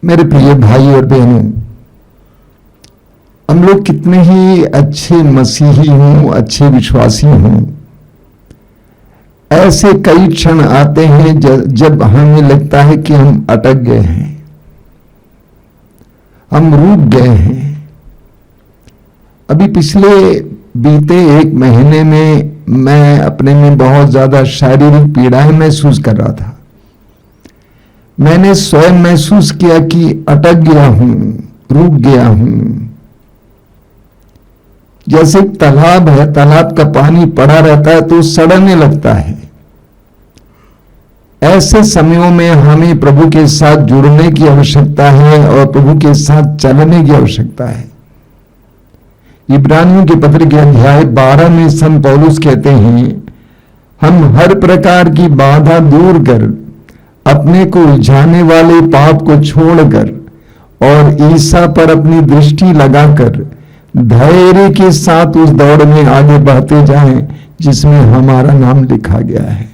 मेरे प्रिय भाई और बहनों, हम लोग कितने ही अच्छे मसीही हों, अच्छे विश्वासी हों, ऐसे कई क्षण आते हैं जब हमें लगता है कि हम अटक गए हैं, हम रुक गए हैं। अभी पिछले बीते एक महीने में मैं अपने में बहुत ज्यादा शारीरिक पीड़ाएं महसूस कर रहा था। मैंने स्वयं महसूस किया कि अटक गया हूं, रुक गया हूं। जैसे तालाब है, तालाब का पानी पड़ा रहता है तो सड़ने लगता है। ऐसे समयों में हमें प्रभु के साथ जुड़ने की आवश्यकता है और प्रभु के साथ चलने की आवश्यकता है। इब्रानियों के पत्र के अध्याय 12 में संत पौलुस कहते हैं, हम हर प्रकार की बाधा दूर कर, अपने को उलझाने वाले पाप को छोड़कर और ईसा पर अपनी दृष्टि लगाकर धैर्य के साथ उस दौड़ में आगे बढ़ते जाएं जिसमें हमारा नाम लिखा गया है।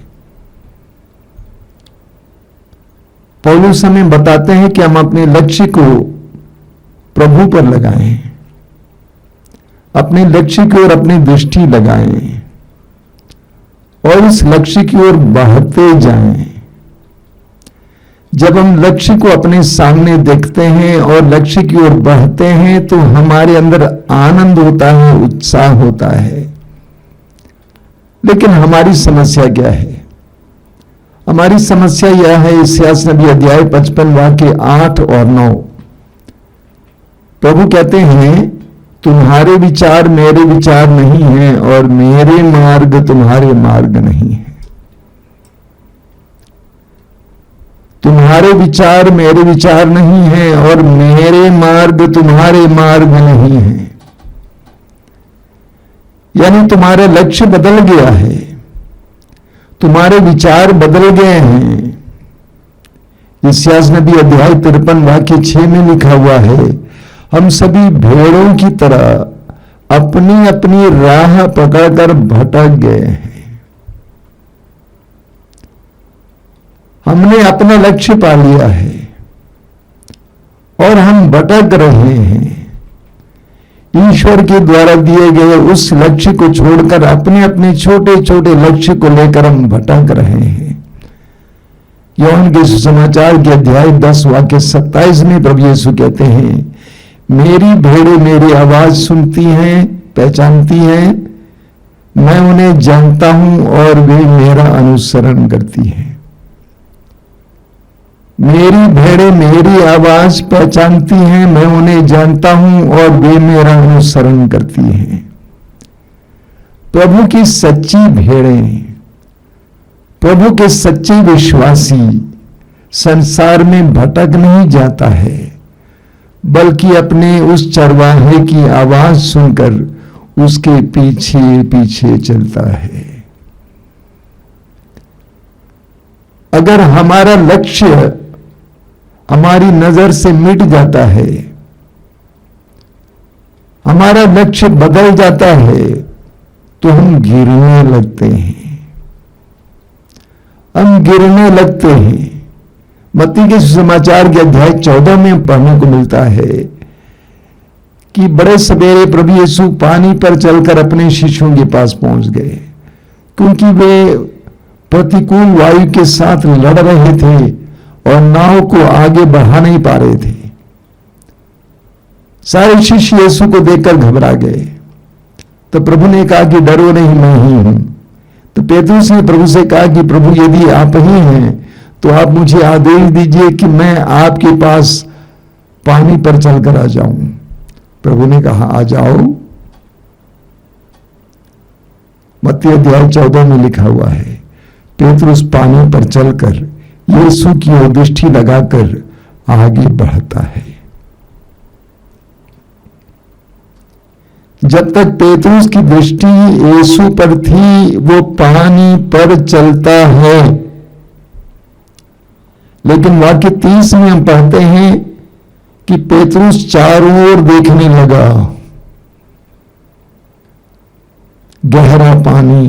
पौलुस हमें बताते हैं कि हम अपने लक्ष्य को प्रभु पर लगाएं, अपने लक्ष्य की ओर अपनी दृष्टि लगाएं और इस लक्ष्य की ओर बढ़ते जाएं। जब हम लक्ष्य को अपने सामने देखते हैं और लक्ष्य की ओर बढ़ते हैं तो हमारे अंदर आनंद होता है, उत्साह होता है। लेकिन हमारी समस्या क्या है? हमारी समस्या यह है, इस्यास नबी अध्याय 55 वाक्य 8 और 9, प्रभु कहते हैं, तुम्हारे विचार मेरे विचार नहीं हैं और मेरे मार्ग तुम्हारे मार्ग नहीं है। तुम्हारे विचार मेरे विचार नहीं हैं और मेरे मार्ग तुम्हारे मार्ग नहीं है। यानी तुम्हारा लक्ष्य बदल गया है, तुम्हारे विचार बदल गए हैं। इस्यास नबी अध्याय 53 वाक्य 6 में लिखा हुआ है, हम सभी भेड़ों की तरह अपनी अपनी राह पकड़कर भटक गए हैं। हमने अपना लक्ष्य पा लिया है और हम भटक रहे हैं। ईश्वर के द्वारा दिए गए उस लक्ष्य को छोड़कर अपने अपने छोटे छोटे लक्ष्य को लेकर हम भटक रहे हैं। यूहन्ना के सुसमाचार के अध्याय 10 वाक्य 27 में प्रभु यीशु कहते हैं, मेरी भेड़ें मेरी आवाज सुनती हैं, पहचानती हैं, मैं उन्हें जानता हूं और वे मेरा अनुसरण करती हैं। मेरी भेड़ें मेरी आवाज पहचानती हैं, मैं उन्हें जानता हूं और वे मेरा अनुसरण करती हैं। प्रभु की सच्ची भेड़ें, प्रभु के सच्चे विश्वासी संसार में भटक नहीं जाता है, बल्कि अपने उस चरवाहे की आवाज सुनकर उसके पीछे पीछे चलता है। अगर हमारा लक्ष्य हमारी नजर से मिट जाता है, हमारा लक्ष्य बदल जाता है, तो हम गिरने लगते हैं, हम गिरने लगते हैं। मत्ती के सुसमाचार के अध्याय 14 में पढ़ने को मिलता है कि बड़े सवेरे प्रभु यीशु पानी पर चलकर अपने शिष्यों के पास पहुंच गए, क्योंकि वे प्रतिकूल वायु के साथ लड़ रहे थे और नाव को आगे बढ़ा नहीं पा रहे थे। सारे शिष्य यीशु को देखकर घबरा गए। तो प्रभु ने कहा कि डरो नहीं, मैं ही हूं। तो पेतरुस ने प्रभु से कहा कि प्रभु यदि आप ही हैं तो आप मुझे आदेश दीजिए कि मैं आपके पास पानी पर चलकर आ जाऊं। प्रभु ने कहा आ जाओ। मत्ती अध्याय 14 में लिखा हुआ है, पेतरुस पानी पर चलकर यीशु की ओर दृष्टि लगाकर आगे बढ़ता है। जब तक पेतरुस की दृष्टि यीशु पर थी, वो पानी पर चलता है। लेकिन वाक्य 30 में हम पढ़ते हैं कि पेतरुस चारों ओर देखने लगा। गहरा पानी,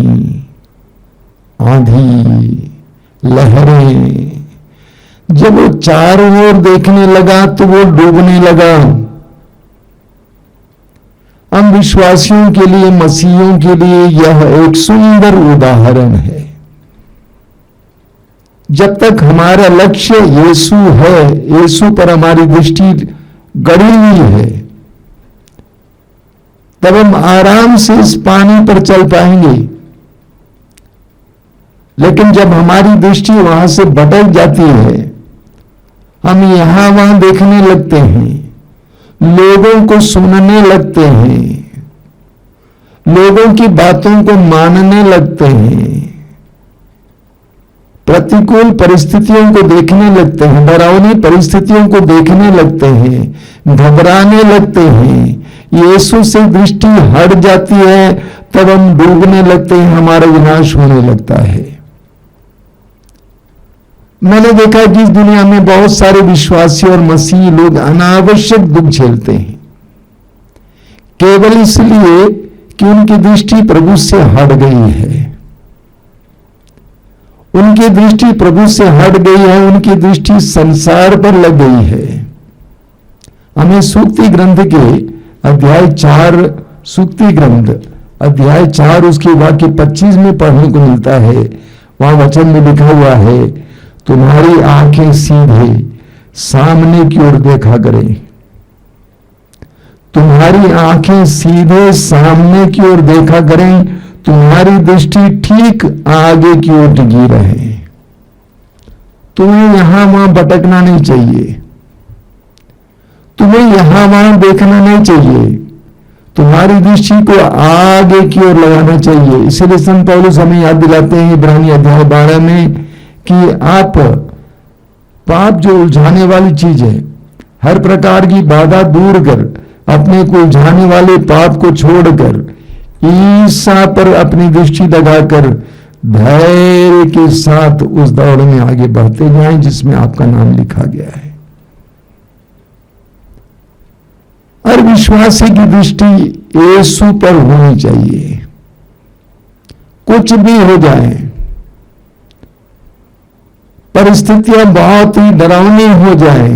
आंधी, लहरें, जब वो चारों ओर देखने लगा तो वो डूबने लगा। हम विश्वासियों के लिए, मसीहियों के लिए यह एक सुंदर उदाहरण है। जब तक हमारा लक्ष्य यीशु है, यीशु पर हमारी दृष्टि गड़ी हुई है, तब हम आराम से इस पानी पर चल पाएंगे। लेकिन जब हमारी दृष्टि वहां से भटक जाती है, हम यहां वहां देखने लगते हैं, लोगों को सुनने लगते हैं, लोगों की बातों को मानने लगते हैं, प्रतिकूल परिस्थितियों को देखने लगते हैं, डरावनी परिस्थितियों को देखने लगते हैं, घबराने लगते हैं, यीशु से दृष्टि हट जाती है, तब हम डूबने लगते हैं, हमारा विनाश होने लगता है। मैंने देखा कि इस दुनिया में बहुत सारे विश्वासी और मसीही लोग अनावश्यक दुख झेलते हैं, केवल इसलिए कि उनकी दृष्टि प्रभु से हट गई है। उनकी दृष्टि प्रभु से हट गई है, उनकी दृष्टि संसार पर लग गई है। हमें सूक्ति ग्रंथ के अध्याय 4, सूक्ति ग्रंथ अध्याय 4 उसके वाक्य 25 में पढ़ने को मिलता है। वहां वचन में लिखा हुआ है, तुम्हारी आंखें सीधे सामने की ओर देखा करें। तुम्हारी आंखें सीधे सामने की ओर देखा करें, तुम्हारी दृष्टि ठीक आगे की ओर टिकी रहे। तुम्हें यहां वहां भटकना नहीं चाहिए, तुम्हें यहां वहां देखना नहीं चाहिए, तुम्हारी दृष्टि को आगे की ओर लगाना चाहिए। इसलिए संत पौलुस हमें याद दिलाते हैं इब्रानी अध्याय 12 में कि आप पाप जो उलझाने वाली चीज है, हर प्रकार की बाधा दूर कर, अपने को उलझाने वाले पाप को छोड़कर ईसा पर अपनी दृष्टि लगाकर धैर्य के साथ उस दौड़ में आगे बढ़ते जाएं जिसमें आपका नाम लिखा गया है। हर विश्वासी की दृष्टि यीशु पर होनी चाहिए। कुछ भी हो जाए, परिस्थितियां बहुत ही डरावनी हो जाए,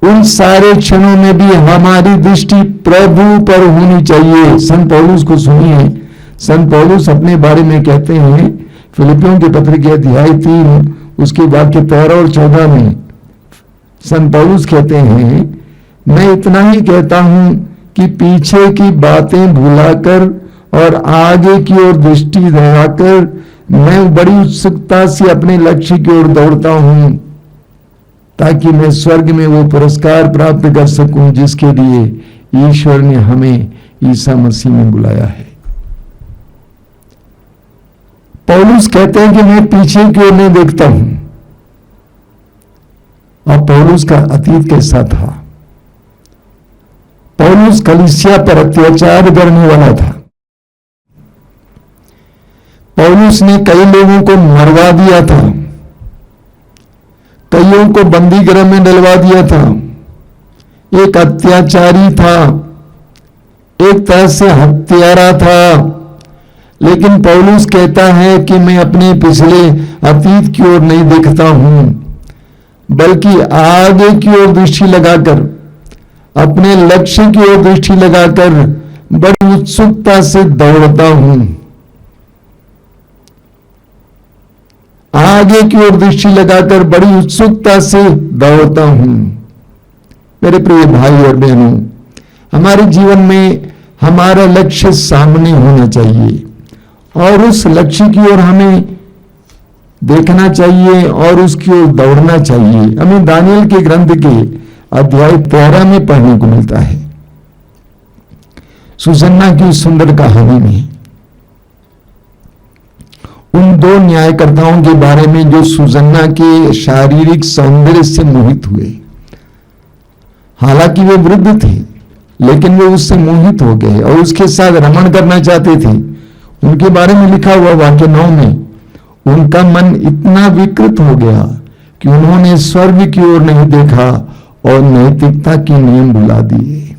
उन सारे क्षणों में भी हमारी दृष्टि प्रभु पर होनी चाहिए। संत पौलुस को सुनिए, संत पौलुस अपने बारे में कहते हैं फिलिपियों के पत्र के अध्याय 3 उसके वाक्य 13 और 14 में संत पौलुस कहते हैं, मैं इतना ही कहता हूं कि पीछे की बातें भुलाकर और आगे की ओर दृष्टि लगाकर मैं बड़ी उत्सुकता से अपने लक्ष्य की ओर दौड़ता हूं, ताकि मैं स्वर्ग में वो पुरस्कार प्राप्त कर सकूं जिसके लिए ईश्वर ने हमें ईसा मसीह में बुलाया है। पौलुस कहते हैं कि मैं पीछे की ओर नहीं देखता हूं। और पौलुस का अतीत कैसा था? पौलुस कलीसिया पर अत्याचार करने वाला था। पौलुस ने कई लोगों को मरवा दिया था, कईयों को बंदी गृह में डलवा दिया था, एक अत्याचारी था, एक तरह से हत्यारा था। लेकिन पौलुस कहता है कि मैं अपने पिछले अतीत की ओर नहीं देखता हूं, बल्कि आगे की ओर दृष्टि लगाकर, अपने लक्ष्य की ओर दृष्टि लगाकर बड़ी उत्सुकता से दौड़ता हूं। आगे की ओर दृष्टि लगाकर बड़ी उत्सुकता से दौड़ता हूं। मेरे प्रिय भाई और बहनों, हमारे जीवन में हमारा लक्ष्य सामने होना चाहिए और उस लक्ष्य की ओर हमें देखना चाहिए और उसकी ओर दौड़ना चाहिए। हमें दानियल के ग्रंथ के अध्याय 13 में पढ़ने को मिलता है, सुसन्ना की सुंदर कहानी में उन दो न्यायकर्ताओं के बारे में जो सुसन्ना के शारीरिक सौंदर्य से मोहित हुए। हालांकि वे वृद्ध थे, लेकिन वे उससे मोहित हो गए और उसके साथ रमण करना चाहते थे। उनके बारे में लिखा हुआ वाक्य 9 में, उनका मन इतना विकृत हो गया कि उन्होंने स्वर्ग की ओर नहीं देखा और नैतिकता के नियम भुला दिए।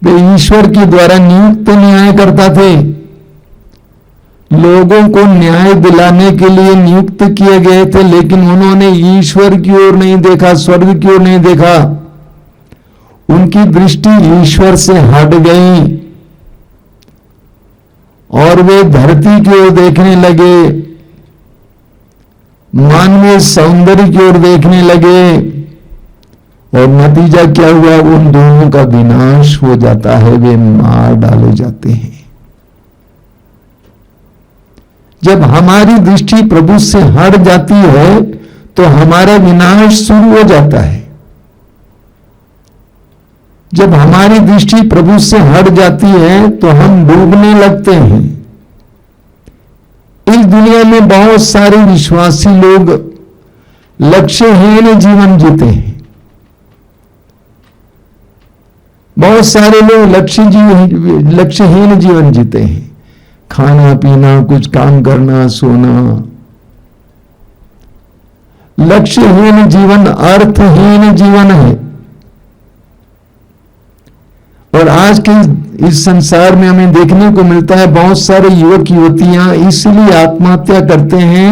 वे ईश्वर के द्वारा नियुक्त न्यायकर्ता थे, लोगों को न्याय दिलाने के लिए नियुक्त किए गए थे, लेकिन उन्होंने ईश्वर की ओर नहीं देखा, स्वर्ग की ओर नहीं देखा। उनकी दृष्टि ईश्वर से हट गई और वे धरती की ओर देखने लगे, मानवीय सौंदर्य की ओर देखने लगे, और नतीजा क्या हुआ? उन दोनों का विनाश हो जाता है, वे मार डाले जाते हैं। जब हमारी दृष्टि प्रभु से हट जाती है तो हमारा विनाश शुरू हो जाता है। जब हमारी दृष्टि प्रभु से हट जाती है तो हम डूबने लगते हैं। इस दुनिया में बहुत सारे विश्वासी लोग लक्ष्यहीन जीवन जीते हैं। बहुत सारे लोग लक्ष्यहीन जीवन जीते हैं। खाना पीना, कुछ काम करना, सोना, लक्ष्यहीन जीवन अर्थहीन जीवन है। और आज के इस संसार में हमें देखने को मिलता है बहुत सारे युवक युवतियां इसलिए आत्महत्या करते हैं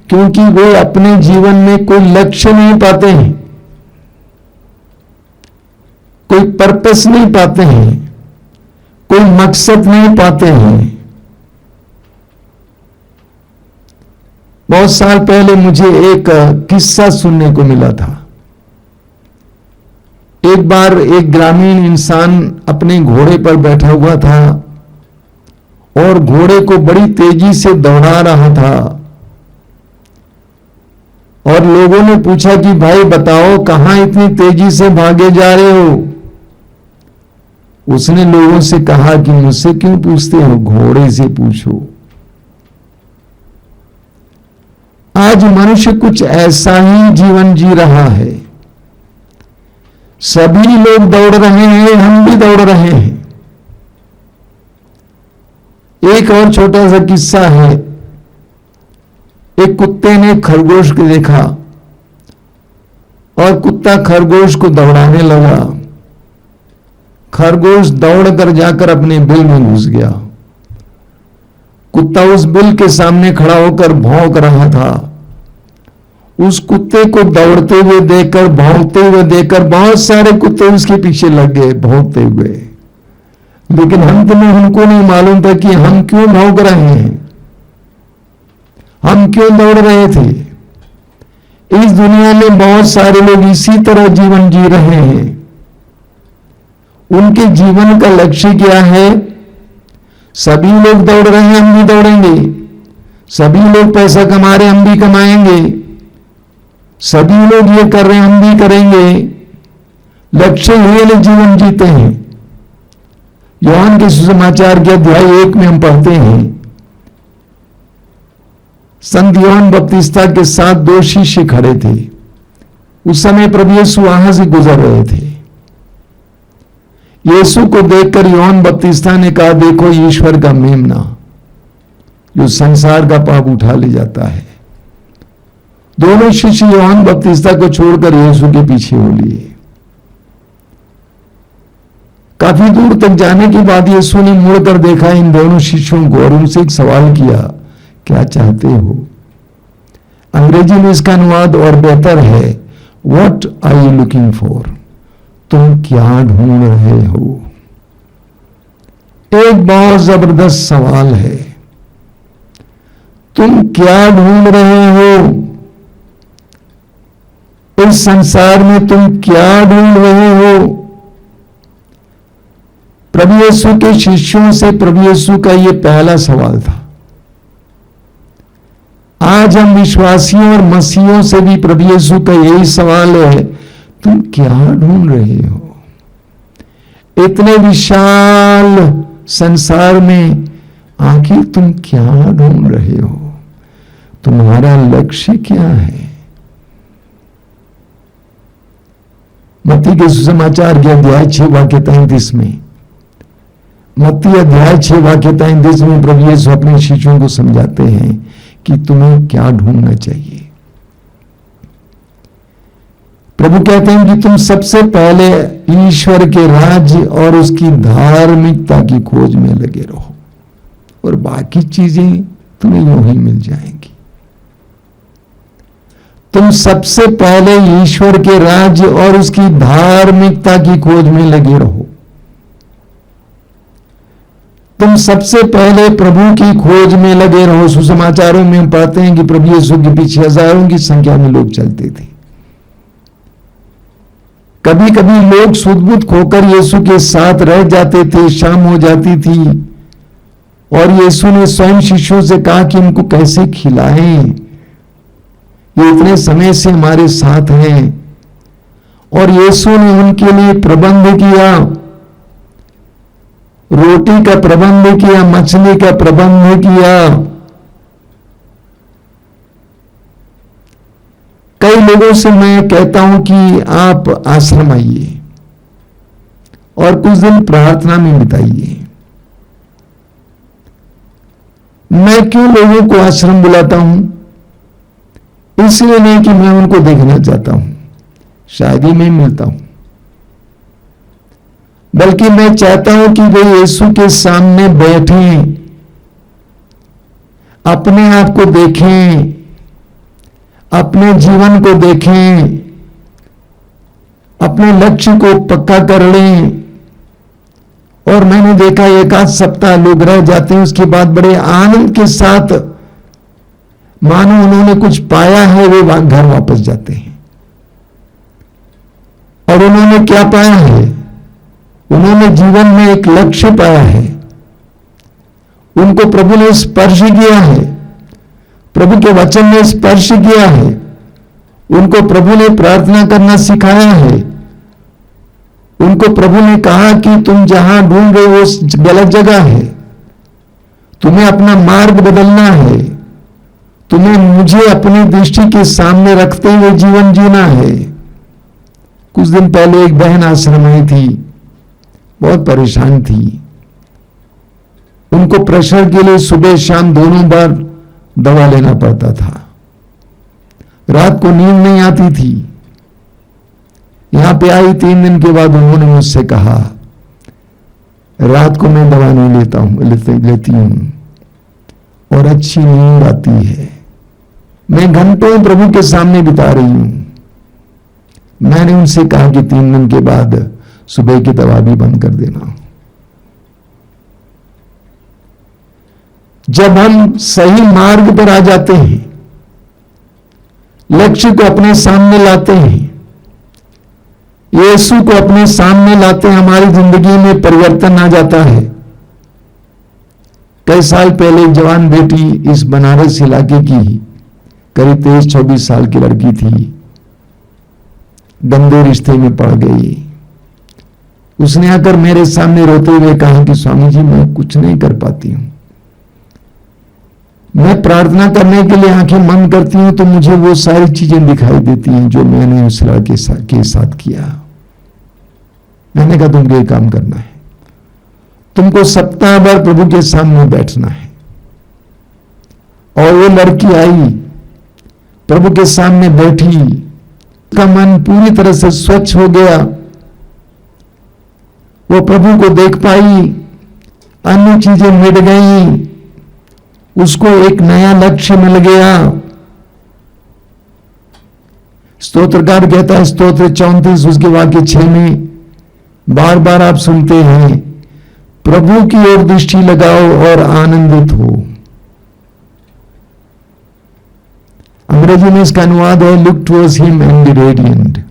क्योंकि वे अपने जीवन में कोई लक्ष्य नहीं पाते हैं, कोई पर्पस नहीं पाते हैं, कोई मकसद नहीं पाते हैं। बहुत साल पहले मुझे एक किस्सा सुनने को मिला था। एक बार एक ग्रामीण इंसान अपने घोड़े पर बैठा हुआ था और घोड़े को बड़ी तेजी से दौड़ा रहा था, और लोगों ने पूछा कि भाई बताओ कहां इतनी तेजी से भागे जा रहे हो? उसने लोगों से कहा कि मुझसे क्यों पूछते हो, घोड़े से पूछो। आज मनुष्य कुछ ऐसा ही जीवन जी रहा है। सभी लोग दौड़ रहे हैं, हम भी दौड़ रहे हैं। एक और छोटा सा किस्सा है। एक कुत्ते ने खरगोश को देखा और कुत्ता खरगोश को दौड़ाने लगा। खरगोश दौड़कर जाकर अपने बिल में घुस गया। कुत्ता उस बिल के सामने खड़ा होकर भौंक रहा था। उस कुत्ते को दौड़ते हुए देखकर, भौंकते हुए देखकर बहुत सारे कुत्ते उसके पीछे लग गए भौंकते हुए, लेकिन अंत में उनको नहीं मालूम था कि हम क्यों भौंक रहे हैं, हम क्यों दौड़ रहे थे। इस दुनिया में बहुत सारे लोग इसी तरह जीवन जी रहे हैं। उनके जीवन का लक्ष्य क्या है? सभी लोग दौड़ रहे हैं, हम भी दौड़ेंगे। सभी लोग पैसा कमा रहे हैं, हम भी कमाएंगे। सभी लोग ये कर रहे हैं, हम भी करेंगे। लक्ष्यहीन जीवन जीते हैं। यूहन्ना के सुसमाचार के अध्याय 1 में हम पढ़ते हैं, संत यूहन्ना बपतिस्ता के साथ 2 शिष्य खड़े थे। उस समय प्रभु यीशु वहां से गुजर रहे थे। यीशु को देखकर यूहन्ना बपतिस्ता ने कहा, देखो ईश्वर का मेमना जो संसार का पाप उठा ले जाता है। दोनों शिष्य यूहन्ना बपतिस्ता को छोड़कर यीशु के पीछे हो लिए। काफी दूर तक जाने के बाद यीशु ने मुड़कर देखा इन दोनों शिष्यों को और उनसे एक सवाल किया, क्या चाहते हो? अंग्रेजी में इसका अनुवाद और बेहतर है, what are you looking for? तुम क्या ढूंढ रहे हो? एक बहुत जबरदस्त सवाल है। तुम क्या ढूंढ रहे हो? इस संसार में तुम क्या ढूंढ रहे हो? प्रभु यीशु के शिष्यों से प्रभु यीशु का यह पहला सवाल था। आज हम विश्वासियों और मसीहों से भी प्रभु यीशु का यही सवाल है, तुम क्या ढूंढ रहे हो? इतने विशाल संसार में आखिर तुम क्या ढूंढ रहे हो? तुम्हारा लक्ष्य क्या है? मत्ती के सुसमाचार के अध्याय 6 वाक्य 33 में, मत्ती अध्याय 6 वाक्य 33 में प्रभु यीशु अपने शिष्यों को समझाते हैं कि तुम्हें क्या ढूंढना चाहिए। प्रभु कहते हैं कि तुम सबसे पहले ईश्वर के राज्य और उसकी धार्मिकता की खोज में लगे रहो, और बाकी चीजें तुम्हें यूं ही मिल जाएंगी। तुम सबसे पहले ईश्वर के राज्य और उसकी धार्मिकता की खोज में लगे रहो। तुम सबसे पहले प्रभु की खोज में लगे रहो। सुसमाचारों में हम पढ़ते हैं कि प्रभु यीशु के पीछे हजारों की संख्या में लोग चलते थे। कभी कभी लोग सुध-बुध खोकर यीशु के साथ रह जाते थे, शाम हो जाती थी और यीशु ने स्वयं शिष्यों से कहा कि इनको कैसे खिलाएं, ये इतने समय से हमारे साथ हैं। और यीशु ने उनके लिए प्रबंध किया, रोटी का प्रबंध किया, मछली का प्रबंध किया। कई लोगों से मैं कहता हूं कि आप आश्रम आइए और कुछ दिन प्रार्थना में बिताइए। मैं क्यों लोगों को आश्रम बुलाता हूं? इसलिए नहीं कि मैं उनको देखना चाहता हूं, शायद ही मैं मिलता हूं, बल्कि मैं चाहता हूं कि वे यीशु के सामने बैठें, अपने आप को देखें, अपने जीवन को देखें, अपने लक्ष्य को पक्का कर लें। और मैंने देखा एक आध सप्ताह लोग रह जाते हैं, उसके बाद बड़े आनंद के साथ मानो उन्होंने कुछ पाया है, वे घर वापस जाते हैं। और उन्होंने क्या पाया है? उन्होंने जीवन में एक लक्ष्य पाया है, उनको प्रभु ने स्पर्श किया है, प्रभु के वचन ने स्पर्श किया है, उनको प्रभु ने प्रार्थना करना सिखाया है, उनको प्रभु ने कहा कि तुम जहां ढूंढ रहे हो उस गलत जगह है, तुम्हें अपना मार्ग बदलना है, तुम्हें मुझे अपनी दृष्टि के सामने रखते हुए जीवन जीना है। कुछ दिन पहले एक बहन आश्रम आई थी, बहुत परेशान थी। उनको प्रेशर के लिए सुबह शाम दोनों बार दवा लेना पड़ता था, रात को नींद नहीं आती थी। यहां पे आई 3 दिन के बाद उन्होंने मुझसे कहा, रात को मैं दवा नहीं लेता हूं, लेती हूं और अच्छी नींद आती है, मैं घंटों प्रभु के सामने बिता रही हूं। मैंने उनसे कहा कि 3 दिन के बाद सुबह की दवा भी बंद कर देना। जब हम सही मार्ग पर आ जाते हैं, लक्ष्य को अपने सामने लाते हैं, यीशु को अपने सामने लाते हैं, हमारी जिंदगी में परिवर्तन आ जाता है। कई साल पहले एक जवान बेटी इस बनारस इलाके की करीब 23-24 साल की लड़की थी, गंदे रिश्ते में पड़ गई। उसने आकर मेरे सामने रोते हुए कहा कि स्वामी जी मैं कुछ नहीं कर पाती हूं, मैं प्रार्थना करने के लिए आंखें बंद करती हूं तो मुझे वो सारी चीजें दिखाई देती हैं जो मैंने उस लड़के के साथ किया। मैंने कहा तुमको ये काम करना है, तुमको सप्ताह भर प्रभु के सामने बैठना है। और वो लड़की आई, प्रभु के सामने बैठी, उसका मन पूरी तरह से स्वच्छ हो गया, वो प्रभु को देख पाई, अन्य चीजें मिट गई, उसको एक नया लक्ष्य मिल गया। स्तोत्रकार कहता है स्तोत्र 34 उसके वाक्य 6 में बार बार आप सुनते हैं, प्रभु की ओर दृष्टि लगाओ और आनंदित हो। अंग्रेजी में इसका अनुवाद है look towards him and be radiant,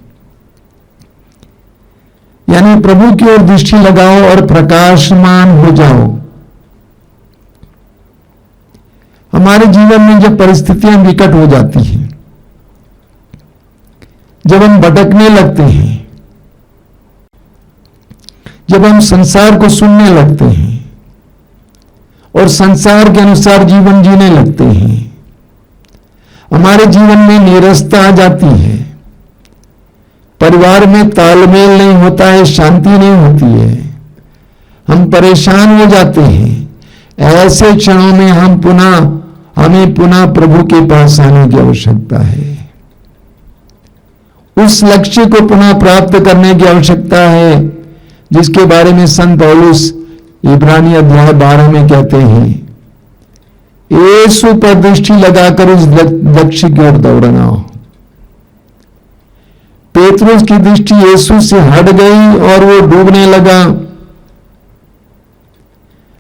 यानी प्रभु की ओर दृष्टि लगाओ और प्रकाशमान हो जाओ। हमारे जीवन में जब परिस्थितियां विकट हो जाती हैं, जब हम भटकने लगते हैं, जब हम संसार को सुनने लगते हैं और संसार के अनुसार जीवन जीने लगते हैं, हमारे जीवन में नीरसता आ जाती है, परिवार में तालमेल नहीं होता है, शांति नहीं होती है, हम परेशान हो जाते हैं। ऐसे क्षणों में हमें पुनः प्रभु के पास आने की आवश्यकता है। उस लक्ष्य को पुनः प्राप्त करने की आवश्यकता है जिसके बारे में संत पौलुस इब्रानी अध्याय 12 में कहते हैं यीशु पर दृष्टि लगाकर उस लक्ष्य की ओर दौड़ना। पेतरुस की दृष्टि यीशु से हट गई और वो डूबने लगा।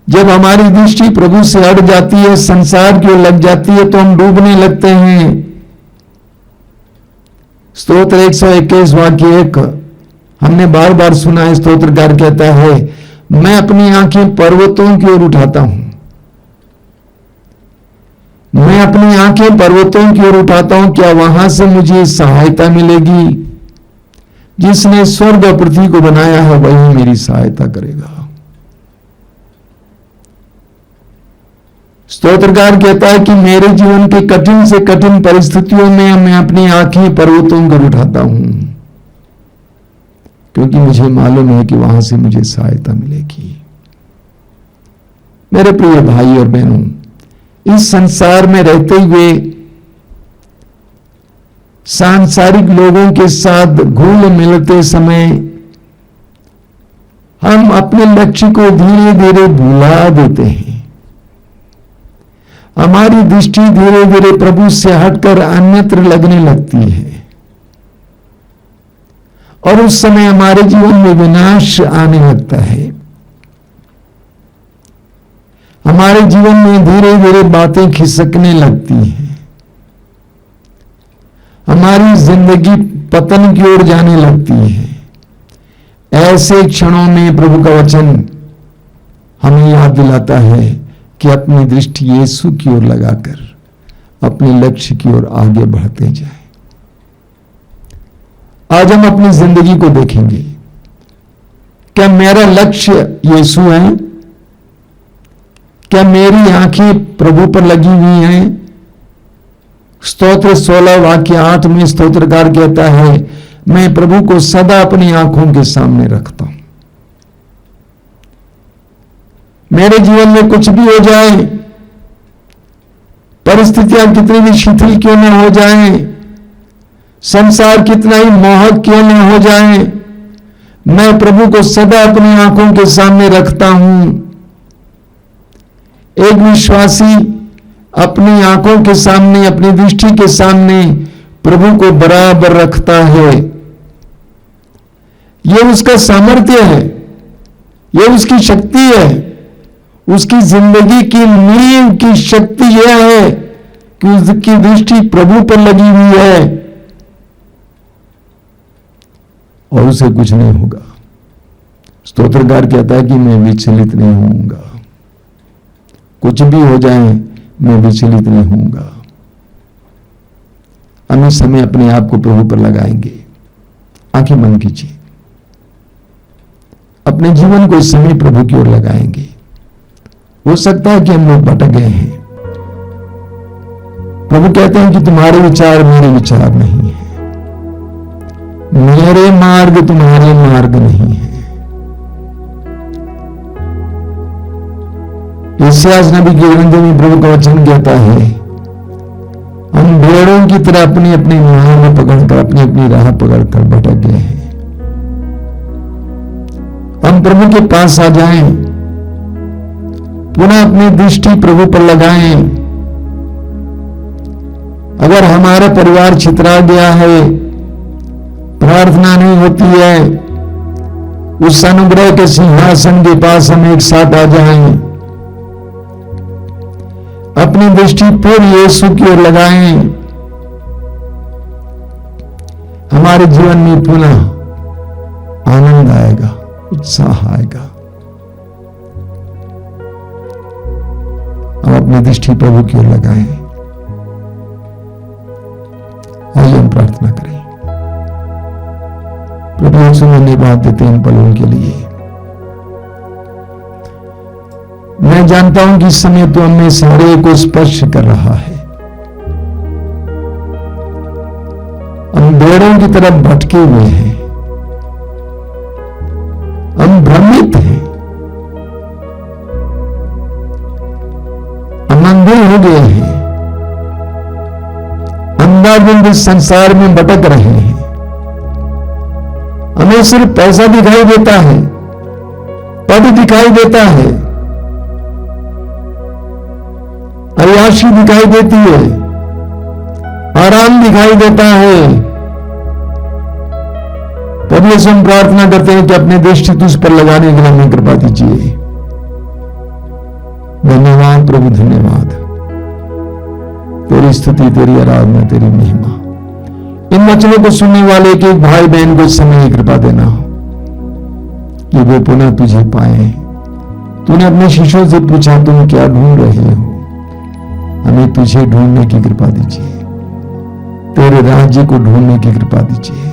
जब हमारी दृष्टि प्रभु से हट जाती है, संसार की ओर लग जाती है, तो हम डूबने लगते हैं। स्तोत्र 121 वाक्य 1 हमने बार बार सुना है। स्तोत्रकार कहता है, मैं अपनी आंखें पर्वतों की ओर उठाता हूं। मैं अपनी आंखें पर्वतों की ओर उठाता हूं, क्या वहां से मुझे सहायता मिलेगी? जिसने स्वर्ग और पृथ्वी को बनाया है वही मेरी सहायता करेगा। स्तोत्रकार कहता है कि मेरे जीवन के कठिन से कठिन परिस्थितियों में मैं अपनी आंखें पर्वतों की ओर उठाता हूं, क्योंकि मुझे मालूम है कि वहां से मुझे सहायता मिलेगी। मेरे प्रिय भाई और बहनों, इस संसार में रहते हुए सांसारिक लोगों के साथ घुल मिलते समय हम अपने लक्ष्य को धीरे धीरे भुला देते हैं। हमारी दृष्टि धीरे धीरे प्रभु से हटकर अन्यत्र लगने लगती है और उस समय हमारे जीवन में विनाश आने लगता है। हमारे जीवन में धीरे धीरे बातें खिसकने लगती हैं। हमारी जिंदगी पतन की ओर जाने लगती है। ऐसे क्षणों में प्रभु का वचन हमें याद दिलाता है कि अपनी दृष्टि यीशु की ओर लगाकर अपने लक्ष्य की ओर आगे बढ़ते जाएं। आज हम अपनी जिंदगी को देखेंगे। क्या मेरा लक्ष्य यीशु है? क्या मेरी आंखें प्रभु पर लगी हुई हैं? स्तोत्र 16 वाक्य 8 में स्तोत्रकार कहता है, मैं प्रभु को सदा अपनी आंखों के सामने रखता हूं। मेरे जीवन में कुछ भी हो जाए, परिस्थितियां कितनी भी शिथिल क्यों न हो जाएं, संसार कितना ही मोहक क्यों न हो जाए, मैं प्रभु को सदा अपनी आंखों के सामने रखता हूं। एक विश्वासी अपनी आंखों के सामने, अपनी दृष्टि के सामने प्रभु को बराबर रखता है। यह उसका सामर्थ्य है, यह उसकी शक्ति है। उसकी जिंदगी की नींव की शक्ति यह है कि उसकी दृष्टि प्रभु पर लगी हुई है और उसे कुछ नहीं होगा। स्तोत्रकार कहता है कि मैं विचलित नहीं होऊंगा। कुछ भी हो जाए मैं विचलित नहीं होऊंगा। हम इस समय अपने आप को प्रभु पर लगाएंगे। आंखें बंद कीजिए। अपने जीवन को इस समय प्रभु की ओर लगाएंगे। हो सकता है कि हम लोग भटक गए हैं। प्रभु कहते हैं कि तुम्हारे विचार मेरे विचार नहीं है, मेरे मार्ग तुम्हारे मार्ग नहीं है। इसायाह नबी की ग्रंथ में प्रभु का वचन कहता है, हम भेड़ों की तरह अपनी अपनी मार्ग पकड़कर, अपनी अपनी राह पकड़कर भटक गए हैं। हम प्रभु के पास आ जाएं, पुनः अपनी दृष्टि प्रभु पर लगाएं। अगर हमारा परिवार छितरा गया है, प्रार्थना नहीं होती है, उस अनुग्रह के सिंहासन के पास हम एक साथ आ जाएं, अपनी दृष्टि पूर्ण यीशु की ओर लगाएं, हमारे जीवन में पुनः आनंद आएगा, उत्साह आएगा। हम अपनी दृष्टि प्रभु की ओर लगाएं। आइए हम प्रार्थना करें। प्रभु यीशु धन्यवाद देते हैं इन पलों के लिए। मैं जानता हूं कि इस समय तो हमें सारे को स्पर्श कर रहा है। हम भेड़ों की तरफ भटके हुए हैं, हम भ्रमित हैं, हम अंधे हो गए हैं, अंधाधुंध इस संसार में भटक रहे हैं। हमें सिर्फ पैसा दिखाई देता है, पद दिखाई देता है, शाबाशी दिखाई देती है, आराम दिखाई देता है। तब से हम प्रार्थना करते हैं कि अपनी दृष्टि तुझ पर लगाने के लिए हमें कृपा दीजिए। धन्यवाद प्रभु, धन्यवाद। तेरी स्तुति, तेरी आराधना, तेरी महिमा। इन वचनों को सुनने वाले के एक भाई बहन को इस समय कृपा देना कि वे पुनः तुझे पाए। तूने अपने शिष्यों से पूछा, तुम क्या ढूंढ रहे हो? हमें तुझे ढूंढने की कृपा दीजिए, तेरे राज्य को ढूंढने की कृपा दीजिए।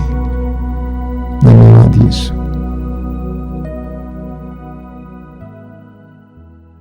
धन्यवाद यीशु।